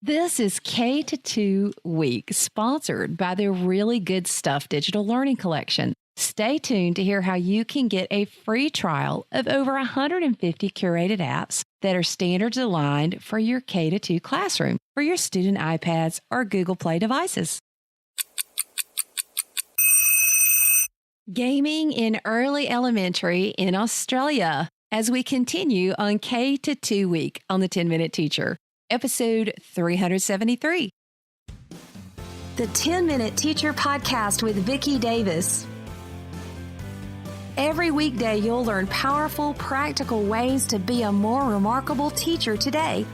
This is K to 2 Week, sponsored by the Really Good Stuff Digital Learning Collection. Stay tuned to hear how you can get a free trial of over 150 curated apps that are standards aligned for your K to 2 classroom for your student iPads or Google Play devices. Gaming in early elementary in Australia, as we continue on K to 2 Week on the 10-Minute Teacher. Episode 373. The 10-Minute Teacher Podcast with Vicki Davis. Every weekday, you'll learn powerful, practical ways to be a more remarkable teacher today.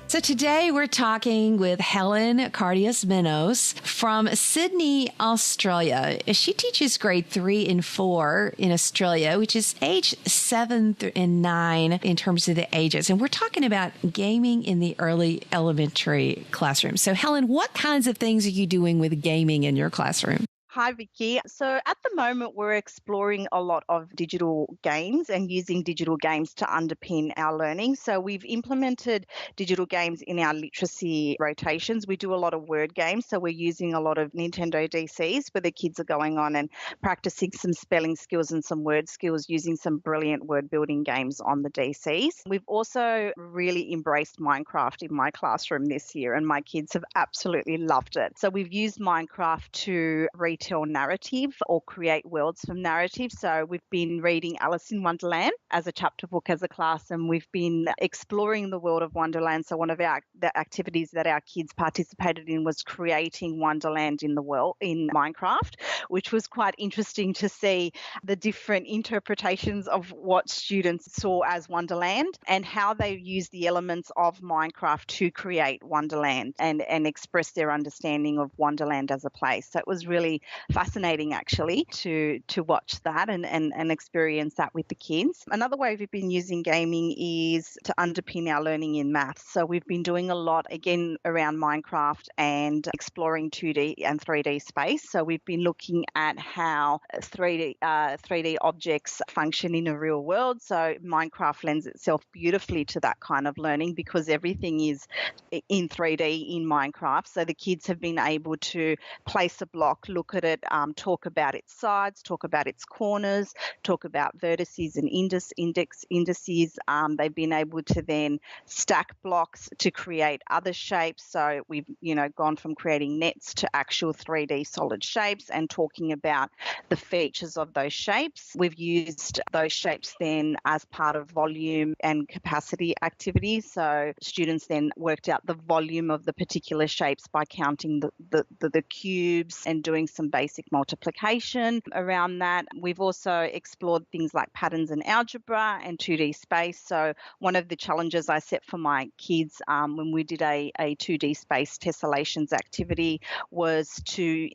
So today we're talking with Helen Cardias-Minos from Sydney, Australia. She teaches grade 3 and 4 in Australia, which is age 7 and 9 in terms of the ages. And we're talking about gaming in the early elementary classroom. So Helen, what kinds of things are you doing with gaming in your classroom? Hi, Vicki. So at the moment, we're exploring a lot of digital games and using digital games to underpin our learning. So we've implemented digital games in our literacy rotations. We do a lot of word games. So we're using a lot of Nintendo DCs where the kids are going on and practicing some spelling skills and some word skills using some brilliant word building games on the DCs. We've also really embraced Minecraft in my classroom this year, and my kids have absolutely loved it. So we've used Minecraft to retell narrative or create worlds from narrative. So we've been reading Alice in Wonderland as a chapter book as a class, and we've been exploring the world of Wonderland. So one of the activities that our kids participated in was creating Wonderland in the world in Minecraft, which was quite interesting to see the different interpretations of what students saw as Wonderland and how they used the elements of Minecraft to create Wonderland and express their understanding of Wonderland as a place. So it was really fascinating actually to watch that and experience that with the kids. Another way we've been using gaming is to underpin our learning in maths. So we've been doing a lot again around Minecraft and exploring 2D and 3D space. So we've been looking at how 3D objects function in a real world. So Minecraft lends itself beautifully to that kind of learning because everything is in 3D in Minecraft. So the kids have been able to place a block, look at it, talk about its sides, talk about its corners, talk about vertices and indices. They've been able to then stack blocks to create other shapes. So we've, gone from creating nets to actual 3D solid shapes and talking about the features of those shapes. We've used those shapes then as part of volume and capacity activities. So students then worked out the volume of the particular shapes by counting the cubes and doing some basic multiplication around that. We've also explored things like patterns and algebra and 2D space. So one of the challenges I set for my kids when we did a 2D space tessellations activity was we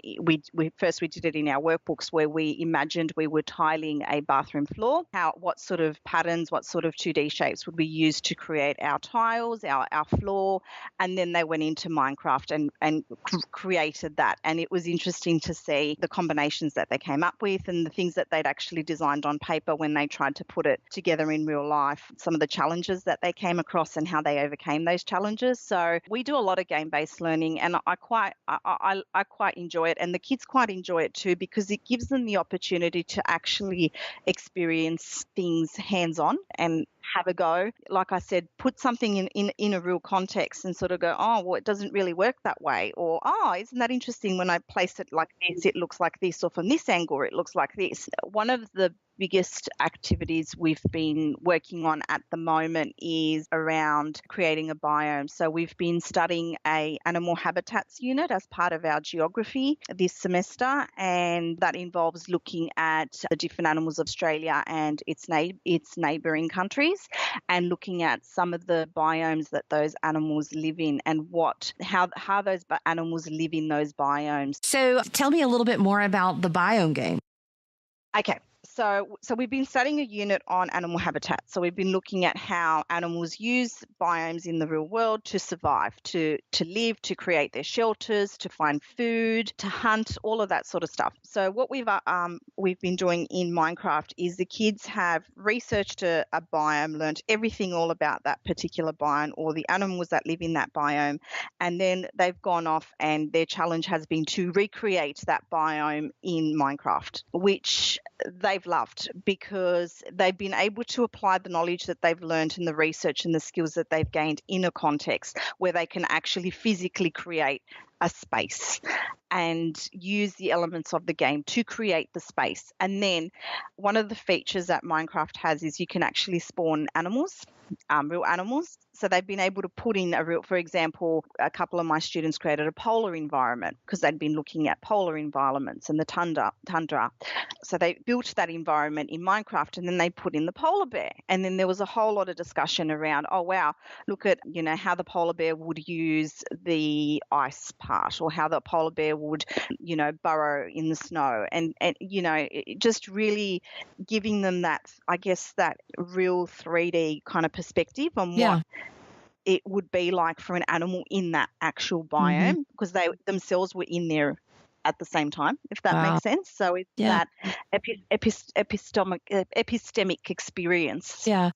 did it in our workbooks where we imagined we were tiling a bathroom floor. What sort of patterns, what sort of 2D shapes would we use to create our tiles, our floor, and then they went into Minecraft and created that. And it was interesting to see the combinations that they came up with and the things that they'd actually designed on paper when they tried to put it together in real life, some of the challenges that they came across and how they overcame those challenges. So we do a lot of game-based learning, and I quite enjoy it, and the kids quite enjoy it too because it gives them the opportunity to actually experience things hands-on and have a go. Like I said, put something in a real context and sort of go, oh, well, it doesn't really work that way. Or, oh, isn't that interesting when I place it like this, it looks like this, or from this angle, it looks like this. One of the biggest activities we've been working on at the moment is around creating a biome. So we've been studying a animal habitats unit as part of our geography this semester, and that involves looking at the different animals of Australia and its neighbouring countries, and looking at some of the biomes that those animals live in and how those animals live in those biomes. So tell me a little bit more about the biome game. Okay. So we've been studying a unit on animal habitat. So we've been looking at how animals use biomes in the real world to survive, to live, to create their shelters, to find food, to hunt, all of that sort of stuff. So what we've been doing in Minecraft is the kids have researched a biome, learnt everything all about that particular biome or the animals that live in that biome, and then they've gone off and their challenge has been to recreate that biome in Minecraft, which they've loved because they've been able to apply the knowledge that they've learned and the research and the skills that they've gained in a context where they can actually physically create a space and use the elements of the game to create the space. And then one of the features that Minecraft has is you can actually spawn animals, real animals. So they've been able to put in for example, a couple of my students created a polar environment because they'd been looking at polar environments and the tundra. So they built that environment in Minecraft and then they put in the polar bear. And then there was a whole lot of discussion around, oh, wow, look at, how the polar bear would use the ice part or how the polar bear would, burrow in the snow. And just really giving them that, I guess, that real 3D kind of perspective on what it would be like for an animal in that actual biome because they themselves were in there at the same time, if that makes sense. So it's that epistemic experience that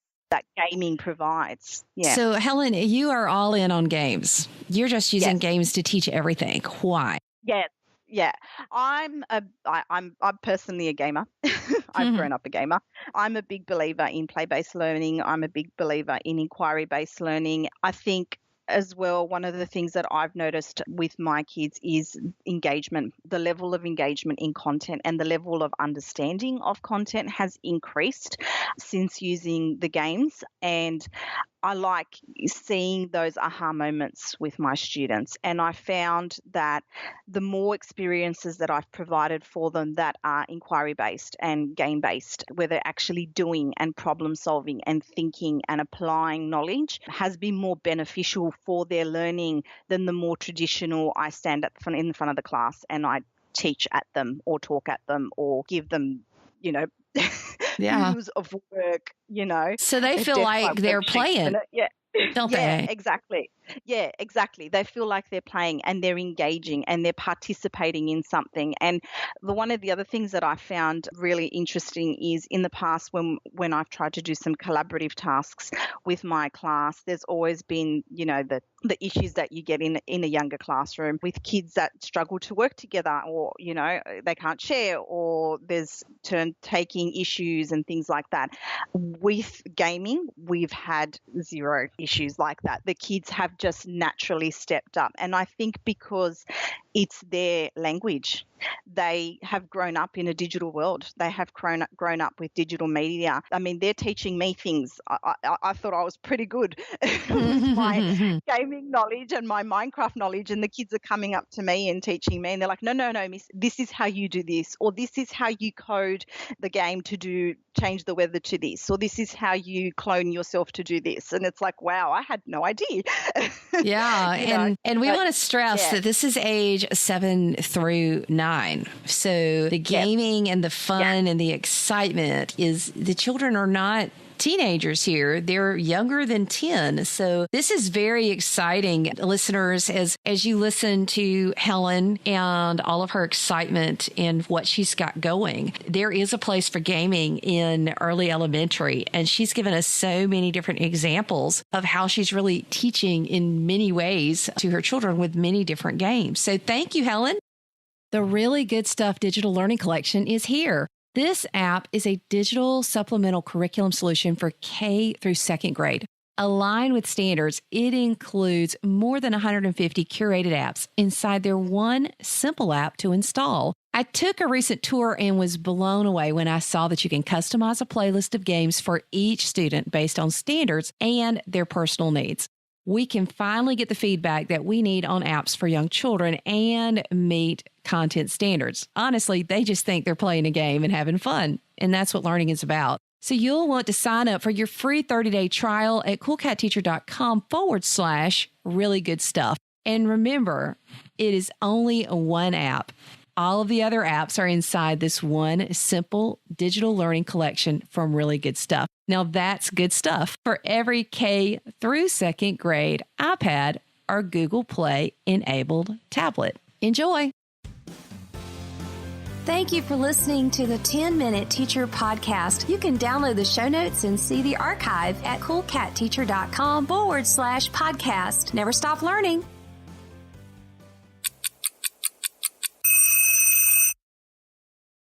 gaming provides. Yeah. So Helen, you are all in on games. You're just using games to teach everything. Why? Yes. Yeah, I'm personally a gamer. I've grown up a gamer. I'm a big believer in play-based learning. I'm a big believer in inquiry-based learning. I think as well, one of the things that I've noticed with my kids is engagement. The level of engagement in content and the level of understanding of content has increased since using the games. And I like seeing those aha moments with my students. And I found that the more experiences that I've provided for them that are inquiry-based and game-based, where they're actually doing and problem-solving and thinking and applying knowledge, has been more beneficial for their learning than the more traditional I stand in the front of the class and I teach at them or talk at them or give them, views of work, So they feel like they're playing. Don't they? Exactly. Yeah, exactly. They feel like they're playing and they're engaging and they're participating in something. And one of the other things that I found really interesting is in the past when I've tried to do some collaborative tasks with my class, there's always been, the issues that you get in a younger classroom with kids that struggle to work together or, they can't share or there's turn-taking issues and things like that. With gaming, we've had zero issues like that. The kids have just naturally stepped up. And I think because it's their language, they have grown up in a digital world. They have grown up with digital media. I mean, they're teaching me things. I thought I was pretty good with my gaming knowledge and my Minecraft knowledge, and the kids are coming up to me and teaching me, and they're like, no, miss, this is how you do this, or this is how you code the game to change the weather to this, or this is how you clone yourself to do this. And it's like, wow, I had no idea. Yeah. And we want to stress that this is age 7 through 9. So the gaming and the fun and the excitement is the children are not teenagers here. They're younger than 10. So this is very exciting, listeners, as you listen to Helen and all of her excitement and what she's got going. There is a place for gaming in early elementary, and she's given us so many different examples of how she's really teaching in many ways to her children with many different games. So thank you, Helen. The Really Good Stuff Digital Learning Collection is here. This app is a digital supplemental curriculum solution for K through second grade. Aligned with standards, it includes more than 150 curated apps inside their one simple app to install. I took a recent tour and was blown away when I saw that you can customize a playlist of games for each student based on standards and their personal needs. We can finally get the feedback that we need on apps for young children and meet content standards. Honestly, they just think they're playing a game and having fun, and that's what learning is about. So you'll want to sign up for your free 30-day trial at coolcatteacher.com/really good stuff. And remember, it is only one app. All of the other apps are inside this one simple digital learning collection from Really Good Stuff. Now that's good stuff for every K through second grade iPad or Google Play enabled tablet. Enjoy. Thank you for listening to the 10-Minute Teacher Podcast. You can download the show notes and see the archive at coolcatteacher.com/podcast. Never stop learning.